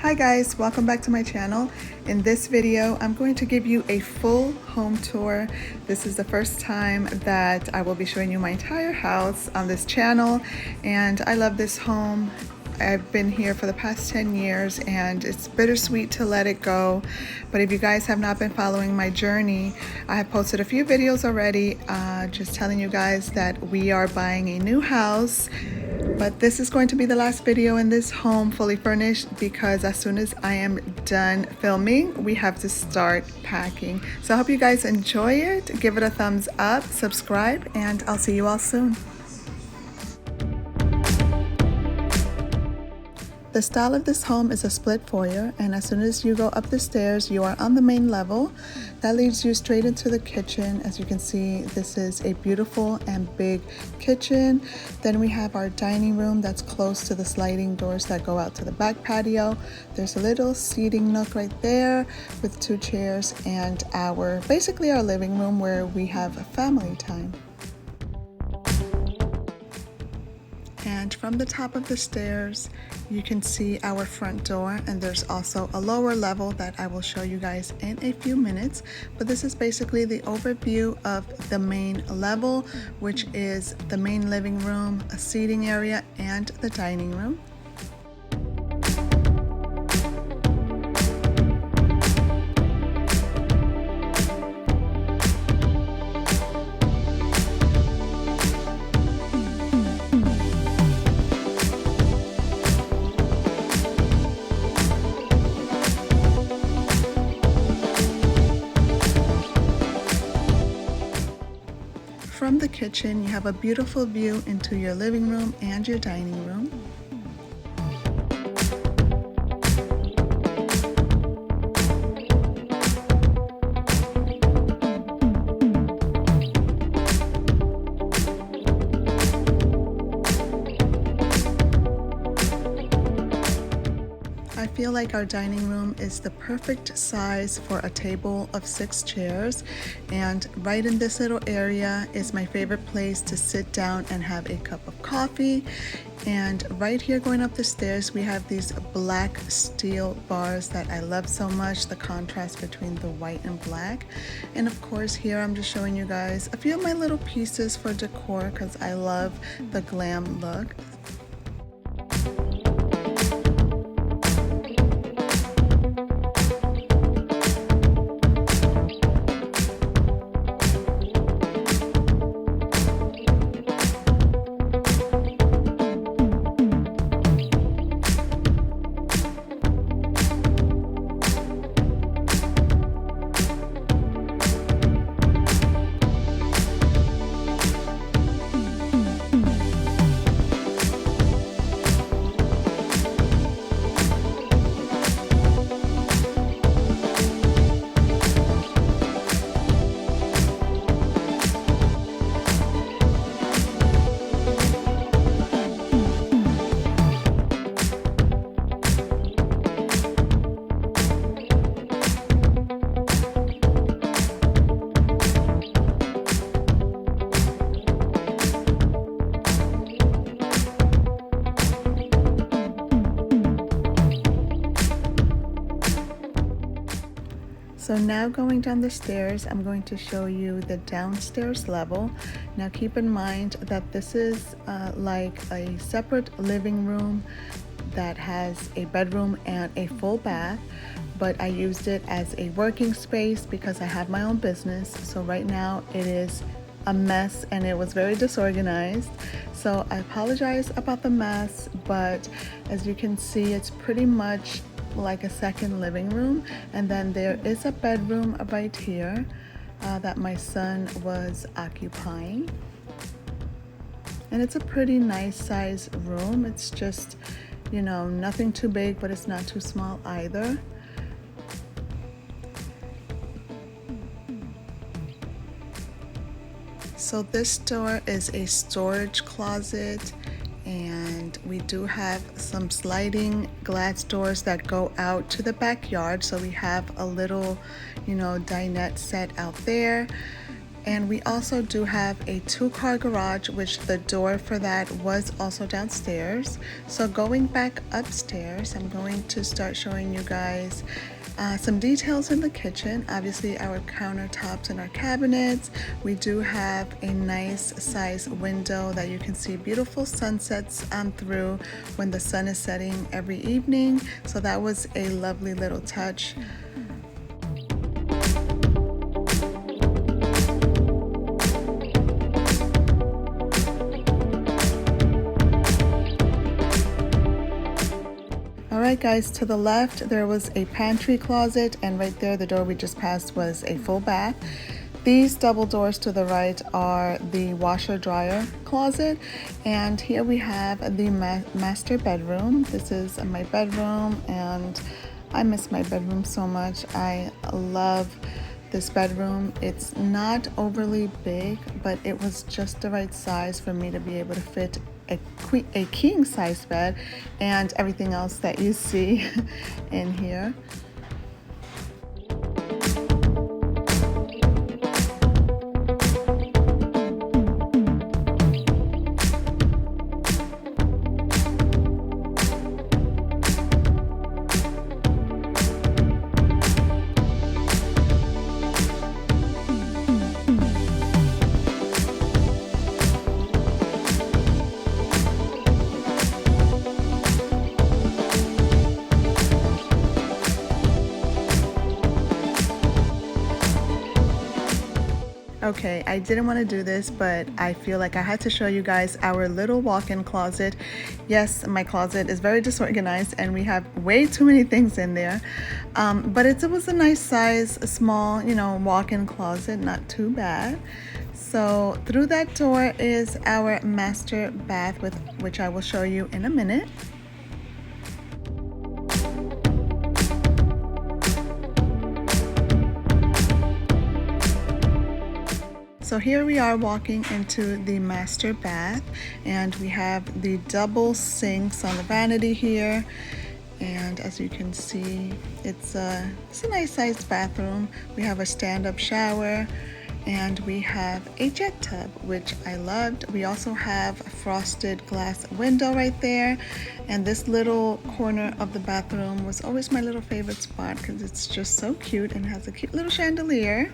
Hi guys, welcome back to my channel. In this video, I'm going to give you a full home tour. This is the first time that I will be showing you my entire house on this channel, and I love this home. I've been here for the past 10 years and it's bittersweet to let it go. But if you guys have not been following my journey, I have posted a few videos already just telling you guys that we are buying a new house. But this is going to be the last video in this home fully furnished, because as soon as I am done filming, we have to start packing. So I hope you guys enjoy it. Give it a thumbs up, subscribe, and I'll see you all soon. The style of this home is a split foyer, and as soon as you go up the stairs, you are on the main level. That leads you straight into the kitchen. As you can see, this is a beautiful and big kitchen. Then we have our dining room that's close to the sliding doors that go out to the back patio. There's a little seating nook right there with 2 chairs and basically our living room where we have family time. And from the top of the stairs, you can see our front door, and there's also a lower level that I will show you guys in a few minutes. But this is basically the overview of the main level, which is the main living room, a seating area, and the dining room. From the kitchen, you have a beautiful view into your living room and your dining room. I feel like our dining room is the perfect size for a table of 6 chairs, and right in this little area is my favorite place to sit down and have a cup of coffee. And right here going up the stairs, we have these black steel bars that I love so much, the contrast between the white and black. And of course here I'm just showing you guys a few of my little pieces for decor because I love the glam look. So now going down the stairs, I'm going to show you the downstairs level. Now keep in mind that this is like a separate living room that has a bedroom and a full bath, but I used it as a working space because I have my own business. So right now it is a mess and it was very disorganized. So I apologize about the mess, but as you can see, it's pretty much like a second living room. And then there is a bedroom right here that my son was occupying, and it's a pretty nice size room. It's just, you know, nothing too big, but it's not too small either. So this door is a storage closet, and we do have some sliding glass doors that go out to the backyard. So we have a little, dinette set out there. And we also do have a 2-car garage, which the door for that was also downstairs. So going back upstairs, I'm going to start showing you guys some details in the kitchen. Obviously our countertops and our cabinets. We do have a nice size window that you can see beautiful sunsets through when the sun is setting every evening. So that was a lovely little touch. Alright guys, to the left there was a pantry closet, and right there the door we just passed was a full bath. These double doors to the right are the washer dryer closet, and here we have the master bedroom. This is my bedroom, and I miss my bedroom so much. I love this bedroom. It's not overly big, but it was just the right size for me to be able to fit a king size bed and everything else that you see in here. Okay, I didn't want to do this, but I feel like I had to show you guys our little walk-in closet. Yes, my closet is very disorganized and we have way too many things in there. But it was a nice size, small, walk-in closet, not too bad. So through that door is our master bath, which I will show you in a minute. So here we are walking into the master bath, and we have the double sinks on the vanity here. And as you can see, it's a nice sized bathroom. We have a stand-up shower, and we have a jet tub, which I loved. We also have a frosted glass window right there. And this little corner of the bathroom was always my little favorite spot because it's just so cute and has a cute little chandelier.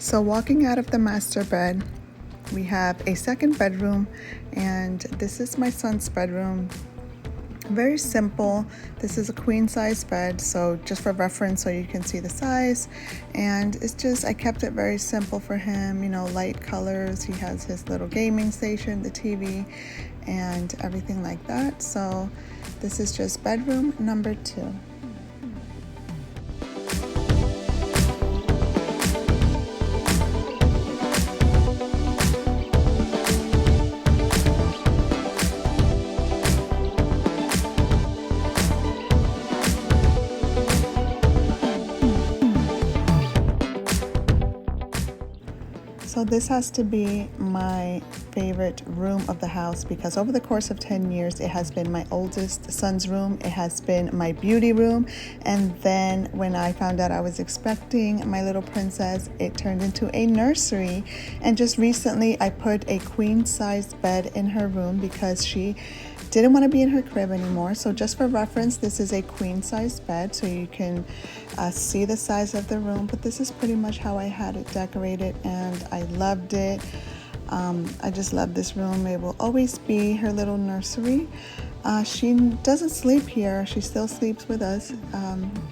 So walking out of the master bed, we have a second bedroom, and this is my son's bedroom. Very simple. This is a queen size bed, so just for reference so you can see the size. And it's just, I kept it very simple for him, light colors. He has his little gaming station, the TV, and everything like that. So this is just bedroom number 2. So this has to be my favorite room of the house because over the course of 10 years, it has been my oldest son's room. It has been my beauty room. And then when I found out I was expecting my little princess, it turned into a nursery. And just recently, I put a queen size bed in her room because she didn't want to be in her crib anymore. So just for reference, this is a queen size bed, so you can see the size of the room. But this is pretty much how I had it decorated, and I loved it. I just love this room. It will always be her little nursery. She doesn't sleep here. She still sleeps with us.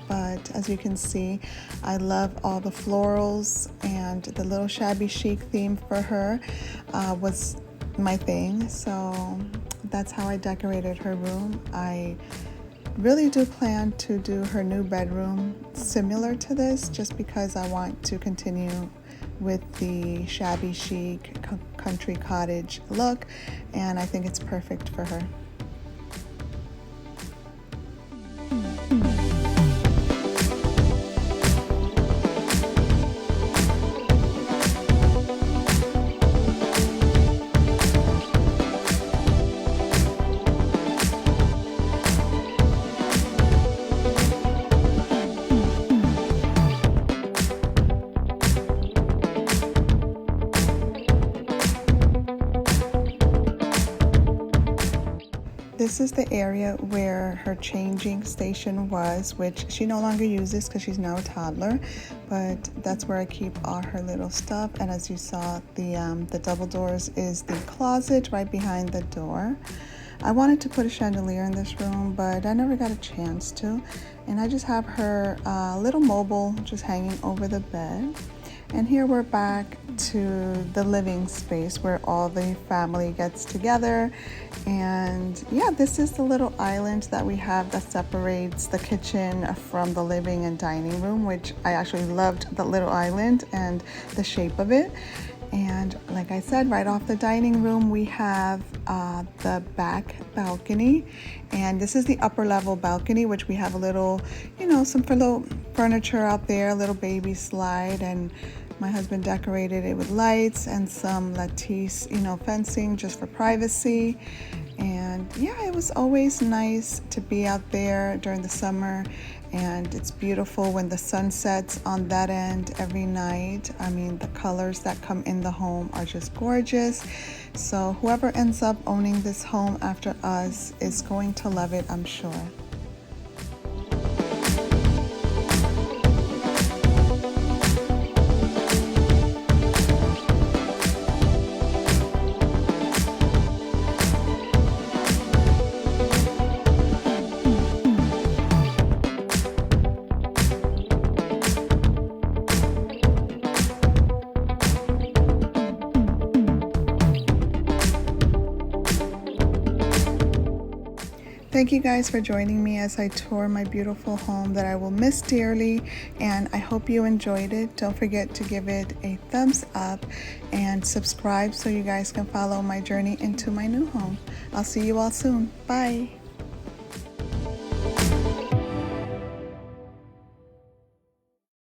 But as you can see, I love all the florals, and the little shabby chic theme for her was my thing. So that's how I decorated her room. I really do plan to do her new bedroom similar to this, just because I want to continue with the shabby chic country cottage look, and I think it's perfect for her. This is the area where her changing station was, which she no longer uses because she's now a toddler, but that's where I keep all her little stuff. And as you saw, the double doors is the closet right behind the door. I wanted to put a chandelier in this room, but I never got a chance to. And I just have her little mobile just hanging over the bed. And here we're back to the living space where all the family gets together. And yeah, this is the little island that we have that separates the kitchen from the living and dining room, which I actually loved the little island and the shape of it. And like I said, right off the dining room, we have the back balcony. And this is the upper level balcony, which we have a little, some little furniture out there, a little baby slide. And my husband decorated it with lights and some lattice, fencing just for privacy. And yeah, it was always nice to be out there during the summer. And it's beautiful when the sun sets on that end every night. I mean, the colors that come in the home are just gorgeous. So whoever ends up owning this home after us is going to love it, I'm sure. Thank you guys for joining me as I tour my beautiful home that I will miss dearly, and I hope you enjoyed it. Don't forget to give it a thumbs up and subscribe so you guys can follow my journey into my new home. I'll see you all soon. Bye.